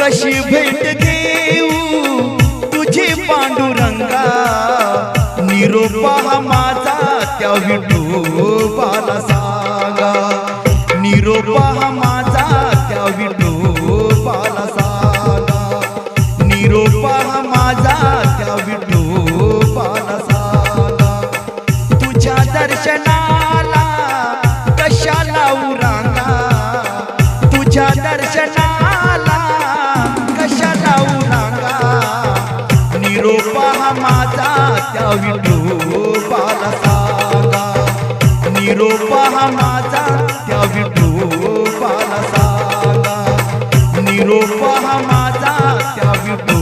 कशी भेट घेऊ तुझी पांडुरंगा, निरोपा माझा त्या विठोबाला सांगा, निरोपा माझा त्या विठोबाला सांगा, निरोपा माझा त्या विठोबाला सांगा. तुझ्या दर्शनाला कशाला उरांगा, तुझ्या दर्शनाला कशाला उरांगा, निरोपा माझा त्या विठोबाला सांगा, निरोपा माझा त्या विठोबाला सांगा, निरोपा माझा त्या विठोबाला